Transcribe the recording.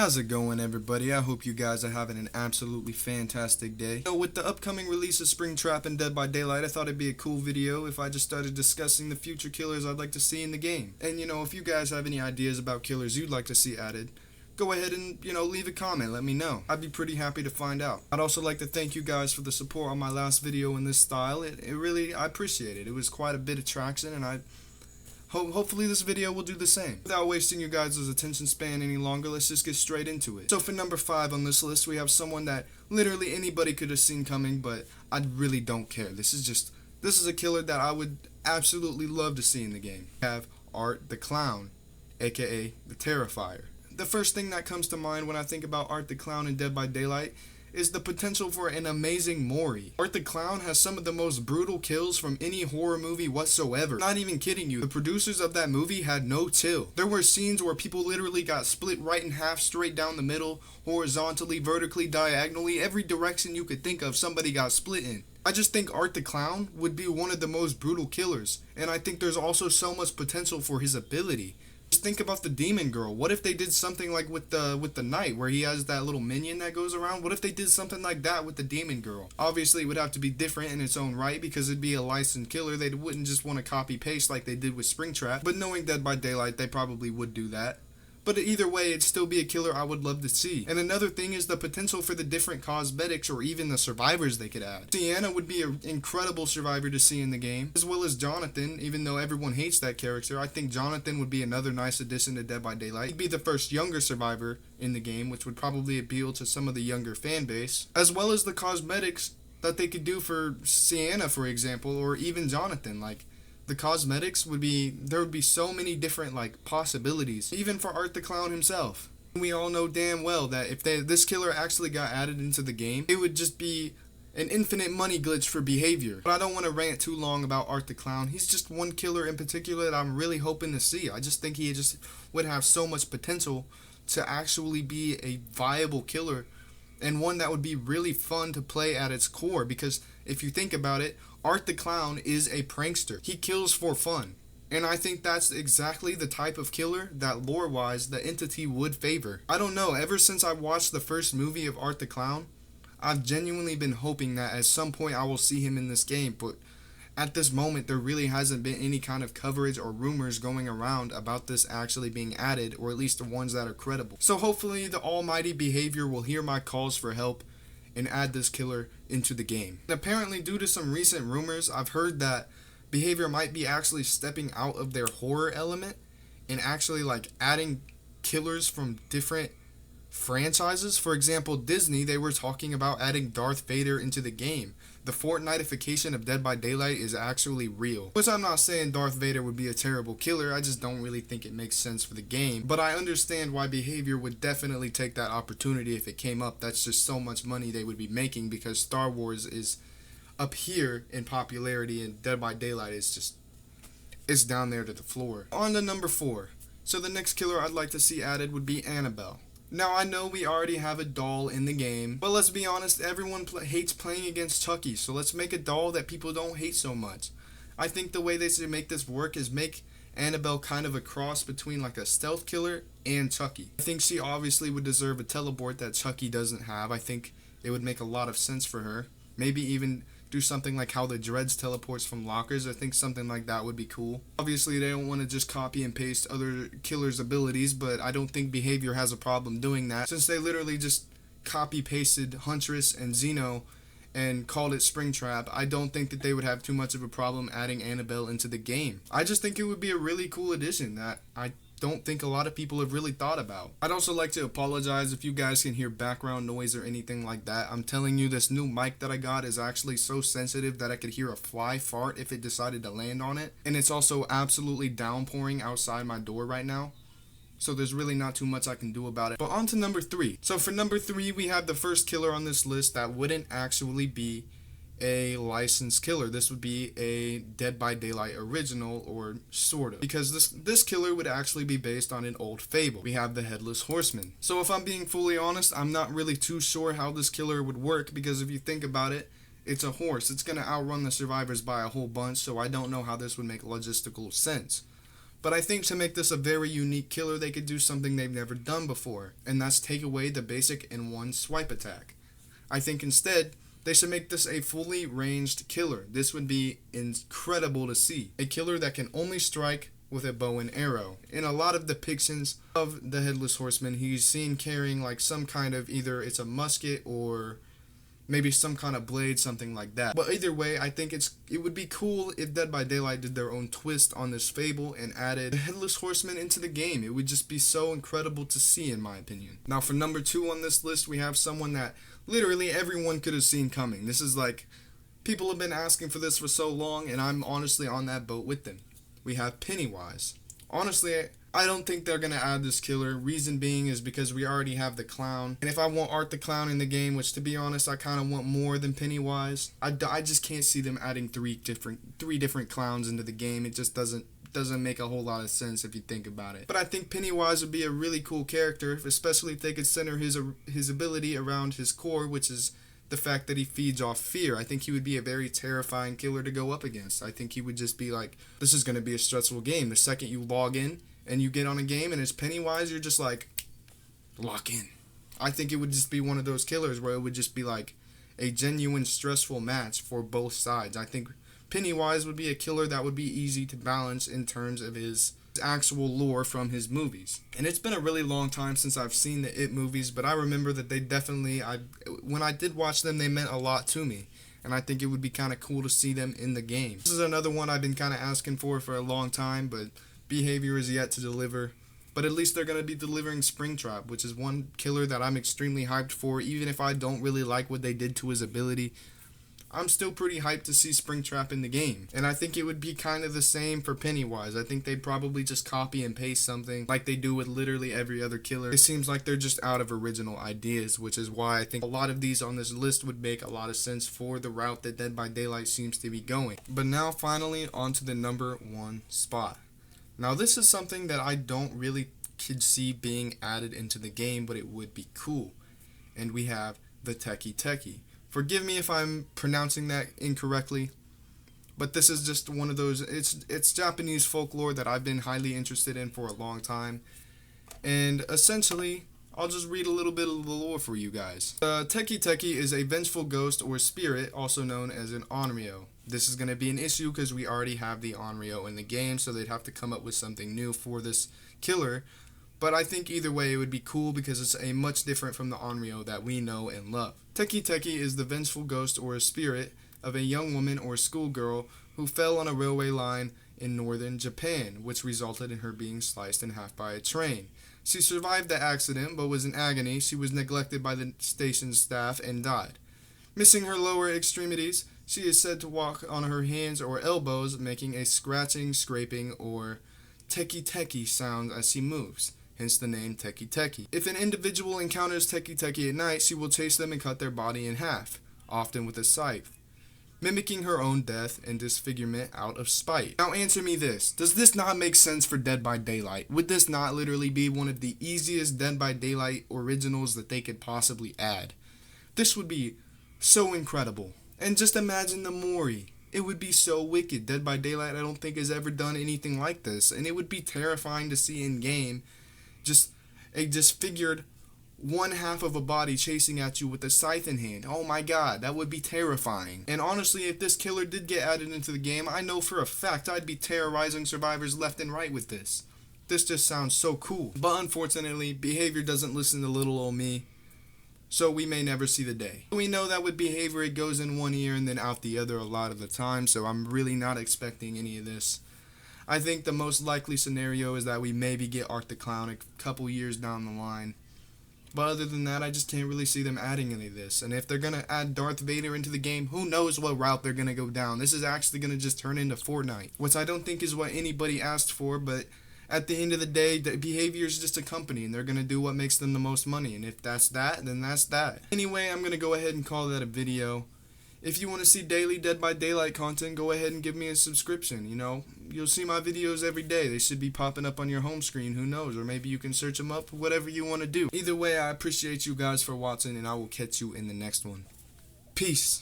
How's it going, everybody? I hope you guys are having an absolutely fantastic day. So with the upcoming release of Springtrap and Dead by Daylight, I thought it'd be a cool video if I just started discussing the future killers I'd like to see in the game. And if you guys have any ideas about killers you'd like to see added, go ahead and, leave a comment, let me know. I'd be pretty happy to find out. I'd also like to thank you guys for the support on my last video in this style. I appreciate it. It was quite a bit of traction, and hopefully this video will do the same. Without wasting you guys' attention span any longer, let's just get straight into it. So for number 5 on this list, we have someone that literally anybody could have seen coming, but I really don't care. This is a killer that I would absolutely love to see in the game. We have Art the Clown, aka the Terrifier. The first thing that comes to mind when I think about Art the Clown in Dead by Daylight is the potential for an amazing Mori. Art the Clown has some of the most brutal kills from any horror movie whatsoever. Not even kidding you, the producers of that movie had no chill. There were scenes where people literally got split right in half, straight down the middle, horizontally, vertically, diagonally, every direction you could think of somebody got split in. I just think Art the Clown would be one of the most brutal killers, and I think there's also so much potential for his ability. Just think about the Demon Girl. What if they did something like with the Knight, where he has that little minion that goes around? What if they did something like that with the Demon Girl? Obviously, it would have to be different in its own right, because it'd be a licensed killer. They wouldn't just want to copy-paste like they did with Springtrap. But knowing Dead by Daylight, they probably would do that. But either way, it'd still be a killer I would love to see. And another thing is the potential for the different cosmetics or even the survivors they could add. Sienna would be an incredible survivor to see in the game, as well as Jonathan. Even though everyone hates that character, I think Jonathan would be another nice addition to Dead by Daylight. He'd be the first younger survivor in the game, which would probably appeal to some of the younger fan base, as well as the cosmetics that they could do for Sienna, for example, or even Jonathan. Like, the cosmetics there would be so many different possibilities, even for Art the Clown himself. We all know damn well that if this killer actually got added into the game, it would just be an infinite money glitch for behavior. But I don't want to rant too long about Art the Clown. He's just one killer in particular that I'm really hoping to see. I just think he just would have so much potential to actually be a viable killer, and one that would be really fun to play at its core, because if you think about it, Art the Clown is a prankster. He kills for fun. And I think that's exactly the type of killer that lore-wise the entity would favor. I don't know, ever since I watched the first movie of Art the Clown, I've genuinely been hoping that at some point I will see him in this game, but at this moment there really hasn't been any kind of coverage or rumors going around about this actually being added, or at least the ones that are credible. So hopefully the almighty Behavior will hear my calls for help and add this killer into the game. And apparently, due to some recent rumors, I've heard that Behavior might be actually stepping out of their horror element and actually adding killers from different franchises. For example, Disney, they were talking about adding Darth Vader into the game. The Fortnitification of Dead by Daylight is actually real. Which I'm not saying Darth Vader would be a terrible killer, I just don't really think it makes sense for the game. But I understand why Behavior would definitely take that opportunity if it came up. That's just so much money they would be making, because Star Wars is up here in popularity, and Dead by Daylight is it's down there to the floor. On to number 4. So the next killer I'd like to see added would be Annabelle. Now, I know we already have a doll in the game, but let's be honest, everyone hates playing against Chucky, so let's make a doll that people don't hate so much. I think the way they should make this work is make Annabelle kind of a cross between a stealth killer and Chucky. I think she obviously would deserve a teleport that Chucky doesn't have. I think it would make a lot of sense for her. Maybe even do something like how the Dreads teleports from lockers. I think something like that would be cool. Obviously, they don't want to just copy and paste other killers' abilities, but I don't think Behavior has a problem doing that, since they literally just copy-pasted Huntress and Xeno and called it Springtrap. I don't think that they would have too much of a problem adding Annabelle into the game. I just think it would be a really cool addition that I don't think a lot of people have really thought about. I'd also like to apologize if you guys can hear background noise or anything like that. I'm telling you, this new mic that I got is actually so sensitive that I could hear a fly fart if it decided to land on it. And it's also absolutely downpouring outside my door right now, so there's really not too much I can do about it. But on to number 3. So for number 3, we have the first killer on this list that wouldn't actually be a licensed killer. This would be a Dead by Daylight original, or sort of, because this killer would actually be based on an old fable. We have the Headless Horseman. So if I'm being fully honest, I'm not really too sure how this killer would work, because if you think about it, it's a horse. It's going to outrun the survivors by a whole bunch, so I don't know how this would make logistical sense. But I think to make this a very unique killer, they could do something they've never done before, and that's take away the basic N1 swipe attack. I think instead, they should make this a fully ranged killer. This would be incredible to see. A killer that can only strike with a bow and arrow. In a lot of depictions of the Headless Horseman, he's seen carrying like some kind of, either it's a musket or maybe some kind of blade, something like that. But either way, I think it would be cool if Dead by Daylight did their own twist on this fable and added the Headless Horseman into the game. It would just be so incredible to see, in my opinion. Now for number 2 on this list, we have someone that literally everyone could have seen coming. This is like, people have been asking for this for so long, and I'm honestly on that boat with them. We have Pennywise. Honestly, I don't think they're going to add this killer. Reason being is because we already have the Clown. And if I want Art the Clown in the game, which to be honest, I kind of want more than Pennywise, I just can't see them adding three different clowns into the game. It just doesn't make a whole lot of sense if you think about it. But I think Pennywise would be a really cool character, especially if they could center his ability around his core, which is the fact that he feeds off fear. I think he would be a very terrifying killer to go up against. I think he would just be like, this is going to be a stressful game. The second you log in and you get on a game and it's Pennywise, you're just like, lock in. I think it would just be one of those killers where it would just be like a genuine stressful match for both sides. I think Pennywise would be a killer that would be easy to balance in terms of his actual lore from his movies. And it's been a really long time since I've seen the It movies, but I remember that they definitely, when I did watch them, they meant a lot to me. And I think it would be kind of cool to see them in the game. This is another one I've been kind of asking for a long time, but Behavior is yet to deliver. But at least they're going to be delivering Springtrap, which is one killer that I'm extremely hyped for. Even if I don't really like what they did to his ability, I'm still pretty hyped to see Springtrap in the game. And I think it would be kind of the same for Pennywise. I think they'd probably just copy and paste something like they do with literally every other killer. It seems like they're just out of original ideas, which is why I think a lot of these on this list would make a lot of sense for the route that Dead by Daylight seems to be going. But now finally onto the number 1 spot. Now this is something that I don't really could see being added into the game, but it would be cool. And we have the Teki Teki. Forgive me if I'm pronouncing that incorrectly, but this is just one of those, it's Japanese folklore that I've been highly interested in for a long time. And essentially, I'll just read a little bit of the lore for you guys. Teki Teki is a vengeful ghost or spirit, also known as an Onryo. This is going to be an issue because we already have the Onryo in the game, so they'd have to come up with something new for this killer. But I think either way it would be cool because it's a much different from the Onryo that we know and love. Teki Teki is the vengeful ghost or a spirit of a young woman or schoolgirl who fell on a railway line in northern Japan, which resulted in her being sliced in half by a train. She survived the accident, but was in agony. She was neglected by the station staff and died. Missing her lower extremities, she is said to walk on her hands or elbows, making a scratching, scraping, or teki teki sound as she moves, hence the name Teki Teki. If an individual encounters Teki Teki at night, she will chase them and cut their body in half, often with a scythe, mimicking her own death and disfigurement out of spite. Now answer me this, does this not make sense for Dead by Daylight? Would this not literally be one of the easiest Dead by Daylight originals that they could possibly add? This would be so incredible. And just imagine the Mori. It would be so wicked. Dead by Daylight I don't think has ever done anything like this, and it would be terrifying to see in game. Just a disfigured one half of a body chasing at you with a scythe in hand. Oh my god, that would be terrifying. And honestly, if this killer did get added into the game, I know for a fact I'd be terrorizing survivors left and right with this. This just sounds so cool. But unfortunately, Behavior doesn't listen to little old me, so we may never see the day. We know that with Behavior it goes in one ear and then out the other a lot of the time, so I'm really not expecting any of this. I think the most likely scenario is that we maybe get Art the Clown a couple years down the line. But other than that, I just can't really see them adding any of this. And if they're going to add Darth Vader into the game, who knows what route they're going to go down. This is actually going to just turn into Fortnite, which I don't think is what anybody asked for, but at the end of the day, the Behavior is just a company, and they're going to do what makes them the most money. And if that's that, then that's that. Anyway, I'm going to go ahead and call that a video. If you want to see daily Dead by Daylight content, go ahead and give me a subscription. You know, you'll see my videos every day. They should be popping up on your home screen, who knows, or maybe you can search them up, whatever you want to do. Either way, I appreciate you guys for watching, and I will catch you in the next one. Peace.